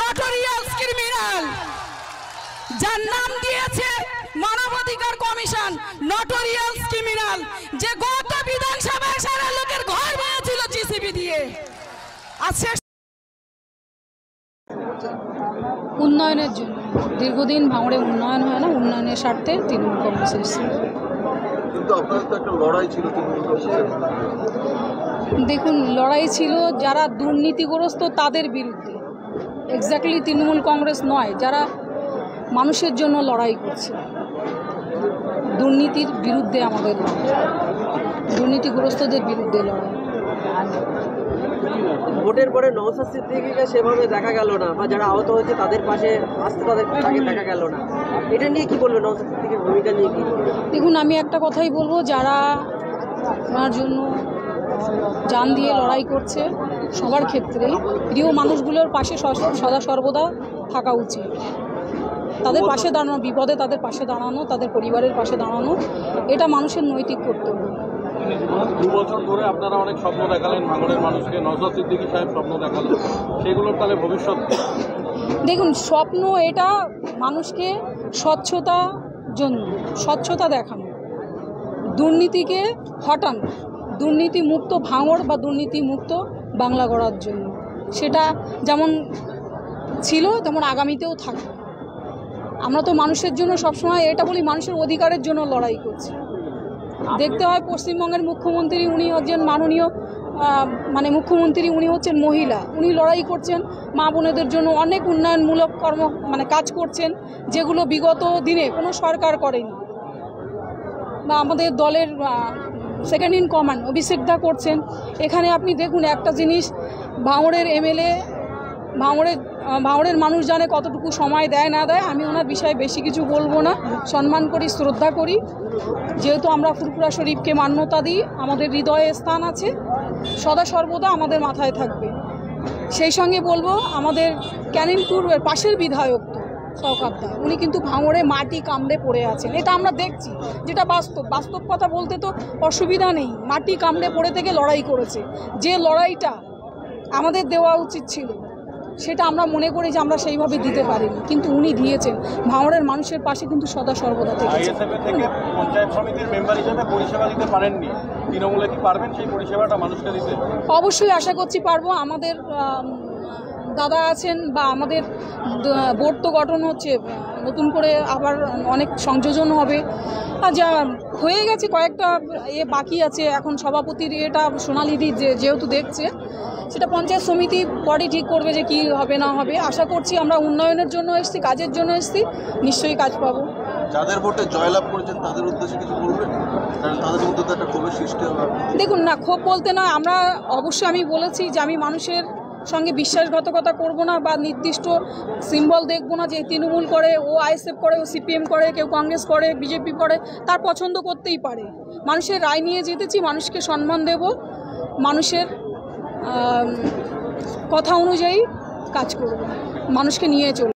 Notorious criminal, যার নাম দিয়েছে মানবাধিকার কমিশন, নটোরিয়াস ক্রিমিনাল, যে গত বিধানসভায় সারা লোকের ঘর ভেঙেছিল জিসিবি দিয়ে। আজকে উন্নয়নের জন্য দীর্ঘদিন ভাঙড়ে উন্নয়ন হয় না, উন্নয়নের স্বার্থে তৃণমূল কংগ্রেস এসেছে। দেখুন, লড়াই ছিল যারা দুর্নীতিগ্রস্ত তাদের বিরুদ্ধে, এক্স্যাক্টলি তৃণমূল কংগ্রেস নয়, যারা মানুষের জন্য লড়াই করছে। দুর্নীতির বিরুদ্ধে আমাদের লড়াই, দুর্নীতিগ্রস্তদের বিরুদ্ধে লড়াই। ভোটের পরে নওশাদ সিদ্দিকীকে সেভাবে দেখা গেল না, বা যারা আহত হয়েছে তাদের পাশে আসতে তাকে দেখা গেল না, এটা নিয়ে কি বলবেন? নওশাদ সিদ্দিকীর ভূমিকা নিয়ে কি বলবেন? দেখুন, আমি একটা কথাই বলবো, যারা ওনার জন্য জান দিয়ে লড়াই করছে সবার ক্ষেত্রে প্রিয় মানুষগুলোর পাশে সদা সর্বদা থাকা উচিত। তাদের পাশে দাঁড়ানো, বিপদে তাদের পাশে দাঁড়ানো, তাদের পরিবারের পাশে দাঁড়ানো, এটা মানুষের নৈতিক কর্তব্য। 2 বছর ধরে আপনারা অনেক স্বপ্ন দেখালেন ভাঙড়ের মানুষকে, নওশাদ সিদ্দিকী সাহেব স্বপ্ন দেখালেন, সেগুলোর তাহলে ভবিষ্যৎ? দেখুন, স্বপ্ন এটা মানুষকে স্বচ্ছতার জন্য, স্বচ্ছতা দেখানো, দুর্নীতিকে হটানো, দুর্নীতি মুক্ত ভাঙড় বা দুর্নীতি মুক্ত বাংলা গড়ার জন্য। সেটা যেমন ছিল তেমন আগামীতেও থাকবে। আমরা তো মানুষের জন্য সবসময় এটা বলি, মানুষের অধিকারের জন্য লড়াই করছি। দেখতে হয় পশ্চিমবঙ্গের মুখ্যমন্ত্রী, উনি একজন মাননীয় মুখ্যমন্ত্রী, উনি হচ্ছেন মহিলা, উনি লড়াই করছেন মা বোনেদের জন্য, অনেক উন্নয়নমূলক কাজ করছেন যেগুলো বিগত দিনে কোনো সরকার করেনি। বা আমাদের দলের সেকেন্ড ইন কমান্ড অভিষেক দা করছেন। এখানে আপনি দেখুন একটা জিনিস, ভাঙড়ের এমএলএ, ভাঙড়ের মানুষ জানে কতটুকু সময় দেয় না দেয়। আমি ওনার বিষয়ে বেশি কিছু বলবো না, সম্মান করি, শ্রদ্ধা করি। যেহেতু আমরা ফুরফুরা শরীফকে মান্যতা দিই, আমাদের হৃদয়ে স্থান আছে, সদা সর্বদা আমাদের মাথায় থাকবে। সেই সঙ্গে বলবো, আমাদের ক্যানিংপুর পাশের বিধায়ক শওকতদা, উনি কিন্তু ভাঙড়ে মাটি কামড়ে পড়ে আছেন। এটা আমরা দেখছি, যেটা বাস্তব কথা বলতে তো অসুবিধা নেই। মাটি কামড়ে পড়ে থেকে লড়াই করেছে। যে লড়াইটা আমাদের দেওয়া উচিত ছিল, সেটা আমরা মনে করি যে আমরা সেইভাবে দিতে পারিনি, কিন্তু উনি দিয়েছেন। ভাঙড়ের মানুষের পাশে কিন্তু সদা সর্বদা থেকেছে। পঞ্চায়েত সমিতির মেম্বার হিসেবে পরিষেবা দিতে পারেননি, তৃণমূলে কি পারবেন সেই পরিষেবাটা মানুষকে দিতে? অবশ্যই আশা করছি পারবো। আমাদের দাদা আছেন, বা আমাদের বোর্ড তো গঠন হচ্ছে, নতুন করে আবার অনেক সংযোজন হবে, যা হয়ে গেছে, কয়েকটা বাকি আছে। এখন সভাপতির এটা সোনালিদি যেহেতু দেখছে, সেটা পঞ্চায়েত সমিতি বডি ঠিক করবে যে কি হবে না হবে। আশা করছি আমরা উন্নয়নের জন্য এসেছি, কাজের জন্য এসেছি, নিশ্চয়ই কাজ পাবো। যাদের ভোটে জয়লাভ করেছেন তাদের উদ্দেশ্যে কিছু বলবেন? কারণ তাদের মধ্যে তো একটা ক্ষোভের সৃষ্টি হবে। দেখুন না, ক্ষোভ বলতে না, আমরা অবশ্যই আমি বলেছি যে আমি মানুষের সঙ্গে বিশ্বাসঘাতকতা করব না, বা নির্দিষ্ট সিম্বল দেখব না যে তৃণমূল করে, ও আইএসএফ করে, ও সিপিএম করে, কেউ কংগ্রেস করে, বিজেপি করে, তার পছন্দ করতেই পারে। মানুষের রায় নিয়ে যেতেছি, মানুষকে সম্মান দেব, মানুষের কথা অনুযায়ী কাজ করব, মানুষকে নিয়ে চলব।